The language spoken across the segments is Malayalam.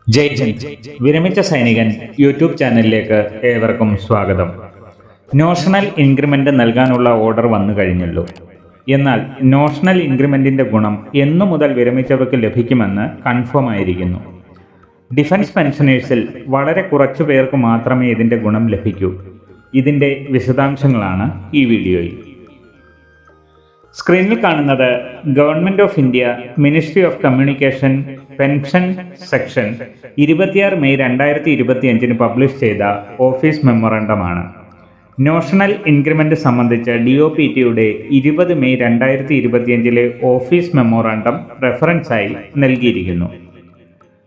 ജയ് ഹിന്ദ്. വിരമിച്ച സൈനികൻ യൂട്യൂബ് ചാനലിലേക്ക് ഏവർക്കും സ്വാഗതം. നോഷണൽ ഇൻക്രിമെന്റ് നൽകാനുള്ള ഓർഡർ വന്നു കഴിഞ്ഞുള്ളൂ. എന്നാൽ നോഷണൽ ഇൻക്രിമെന്റിന്റെ ഗുണം എന്നു മുതൽ വിരമിച്ചവർക്ക് ലഭിക്കുമെന്ന് കൺഫേം ആയിരിക്കുന്നു. ഡിഫൻസ് പെൻഷനേഴ്സിൽ വളരെ കുറച്ചു പേർക്ക് മാത്രമേ ഇതിന്റെ ഗുണം ലഭിക്കൂ. ഇതിന്റെ വിശദാംശങ്ങളാണ് ഈ വീഡിയോയിൽ. സ്ക്രീനിൽ കാണുന്നത് government of India ministry of communication pension section 26 May 2025 publish ചെയ്ത ഓഫീസ് മെമ്മോറണ്ടമാണ്. നോഷണൽ ഇൻക്രിമെന്റ് സംബന്ധിച്ച് DOPTയുടെ 20 മെയ് 2025 ഓഫീസ് മെമ്മോറാണ്ടം റെഫറൻസായി നൽകിയിരിക്കുന്നു.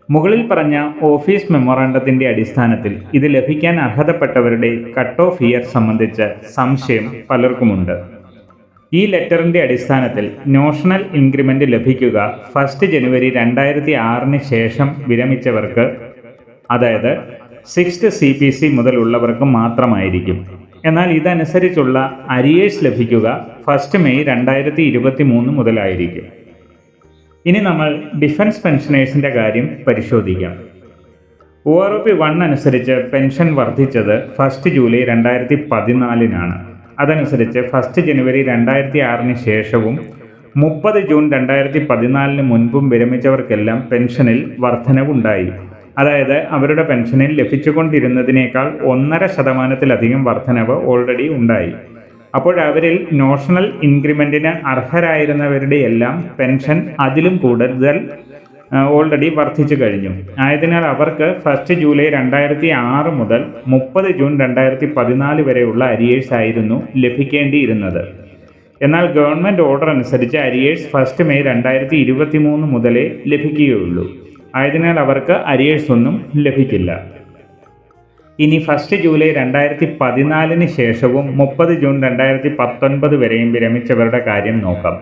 മുകളിൽ പറഞ്ഞ ഓഫീസ് മെമ്മോറാണ്ടത്തിന്റെ അടിസ്ഥാനത്തിൽ ഇത് ലഭിക്കാൻ അർഹതപ്പെട്ടവരുടെ കട്ട് ഓഫ് ഇയർ സംബന്ധിച്ച് സംശയം പലർക്കുമുണ്ട്. ഈ ലെറ്ററിന്റെ അടിസ്ഥാനത്തിൽ നോഷണൽ ഇൻക്രിമെന്റ് ലഭിക്കുക 1 ജനുവരി 2006 ശേഷം വിരമിച്ചവർക്ക്, അതായത് 6th CPC മുതലുള്ളവർക്ക് മാത്രമായിരിക്കും. എന്നാൽ ഇതനുസരിച്ചുള്ള അരിയേഴ്സ് ലഭിക്കുക 1 മെയ് 2023 മുതലായിരിക്കും. ഇനി നമ്മൾ ഡിഫൻസ് പെൻഷനേഴ്സിന്റെ കാര്യം പരിശോധിക്കാം. OROP 1 അനുസരിച്ച് പെൻഷൻ വർദ്ധിച്ചത് 1 ജൂലൈ 2014 അതനുസരിച്ച് 1 ജനുവരി 2006 ശേഷവും 30 ജൂൺ 2014 മുൻപും വിരമിച്ചവർക്കെല്ലാം പെൻഷനിൽ വർധനവുണ്ടായി. അതായത് അവരുടെ പെൻഷനിൽ ലഭിച്ചുകൊണ്ടിരുന്നതിനേക്കാൾ 1.5% വർധനവ് ഓൾറെഡി ഉണ്ടായി. അപ്പോഴവരിൽ നോഷണൽ ഇൻക്രിമെന്റിന് അർഹരായിരുന്നവരുടെ എല്ലാം പെൻഷൻ അതിലും കൂടുതൽ ഓൾറെഡി വർദ്ധിച്ചു കഴിഞ്ഞു. ആയതിനാൽ അവർക്ക് 1 ജൂലൈ 2006 മുതൽ 30 ജൂൺ 2014 വരെയുള്ള അരിയേഴ്സ് ആയിരുന്നു ലഭിക്കേണ്ടിയിരുന്നത്. എന്നാൽ ഗവൺമെന്റ് ഓർഡർ അനുസരിച്ച് അരിയേഴ്സ് 1 മെയ് 2023 മുതലേ ലഭിക്കുകയുള്ളൂ. ആയതിനാൽ അവർക്ക് അരിയേഴ്സ് ഒന്നും ലഭിക്കില്ല. ഇനി 1 ജൂലൈ 2014 ശേഷവും 30 ജൂൺ 2019 വരെയും വിരമിച്ചവരുടെ കാര്യം നോക്കാം.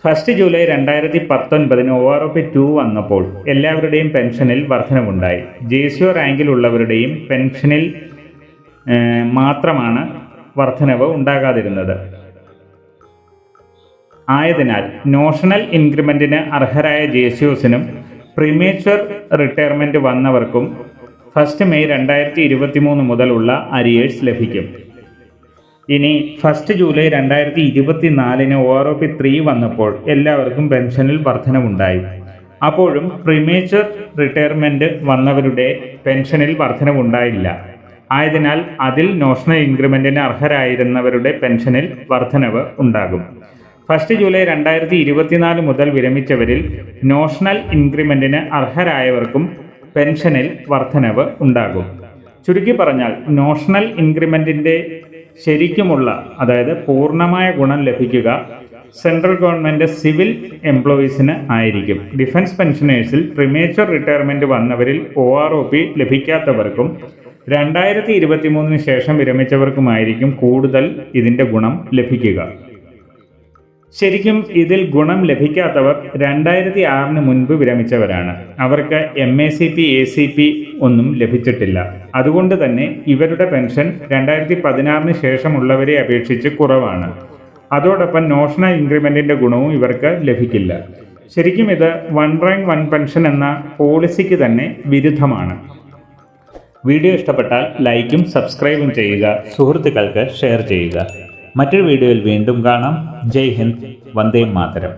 1 ജൂലൈ 2019 OROP 2 വന്നപ്പോൾ എല്ലാവരുടെയും പെൻഷനിൽ വർധനവുണ്ടായി. GSO റാങ്കിലുള്ളവരുടെയും പെൻഷനിൽ മാത്രമാണ് വർധനവ് ഉണ്ടാകാതിരുന്നത്. ആയതിനാൽ നോഷണൽ ഇൻക്രിമെന്റിന് അർഹരായ GSOസിനും പ്രീമേച്വർ റിട്ടയർമെന്റ് വന്നവർക്കും 1 മെയ് 2023 മുതലുള്ള അരിയേഴ്സ് ലഭിക്കും. ഇനി 1 ജൂലൈ 2024 OROP 3 വന്നപ്പോൾ എല്ലാവർക്കും പെൻഷനിൽ വർധനവുണ്ടായി. അപ്പോഴും പ്രീമേച്വർ റിട്ടയർമെന്റ് വന്നവരുടെ പെൻഷനിൽ വർധനവുണ്ടായില്ല. ആയതിനാൽ അതിൽ നോഷണൽ ഇൻക്രിമെന്റിന് അർഹരായിരുന്നവരുടെ പെൻഷനിൽ വർധനവ് ഉണ്ടാകും. 1 ജൂലൈ 2024 മുതൽ വിരമിച്ചവരിൽ നോഷണൽ ഇൻക്രിമെന്റിന് അർഹരായവർക്കും പെൻഷനിൽ വർധനവ് ഉണ്ടാകും. ചുരുക്കി പറഞ്ഞാൽ നോഷണൽ ഇൻക്രിമെന്റിന്റെ ശരിക്കുമുള്ള, അതായത് പൂർണ്ണമായ ഗുണം ലഭിക്കുക സെൻട്രൽ ഗവൺമെന്റ് സിവിൽ എംപ്ലോയീസിന് ആയിരിക്കും. ഡിഫൻസ് പെൻഷനേഴ്സിൽ പ്രീമേച്വർ റിട്ടയർമെന്റ് വന്നവരിൽ OROP ലഭിക്കാത്തവർക്കും 2023 ശേഷം വിരമിച്ചവർക്കുമായിരിക്കും കൂടുതൽ ഇതിന്റെ ഗുണം ലഭിക്കുക. ശരിക്കും ഇതിൽ ഗുണം ലഭിക്കാത്തവർ 2006 മുൻപ് വിരമിച്ചവരാണ്. അവർക്ക് MACP ACP ഒന്നും ലഭിച്ചിട്ടില്ല. അതുകൊണ്ട് തന്നെ ഇവരുടെ പെൻഷൻ 2016 ശേഷമുള്ളവരെ അപേക്ഷിച്ച് കുറവാണ്. അതോടൊപ്പം നോഷണൽ ഇൻക്രിമെന്റിന്റെ ഗുണവും ഇവർക്ക് ലഭിക്കില്ല. ശരിക്കും ഇത് 1 റാങ്ക് 1 പെൻഷൻ എന്ന പോളിസിക്ക് തന്നെ വിരുദ്ധമാണ്. വീഡിയോ ഇഷ്ടപ്പെട്ടാൽ ലൈക്കും സബ്സ്ക്രൈബും ചെയ്യുക, സുഹൃത്തുക്കൾക്ക് ഷെയർ ചെയ്യുക. മറ്റൊരു വീഡിയോയിൽ വീണ്ടും കാണാം. ജയ് ഹിന്ദ്, വന്ദേ മാതരം.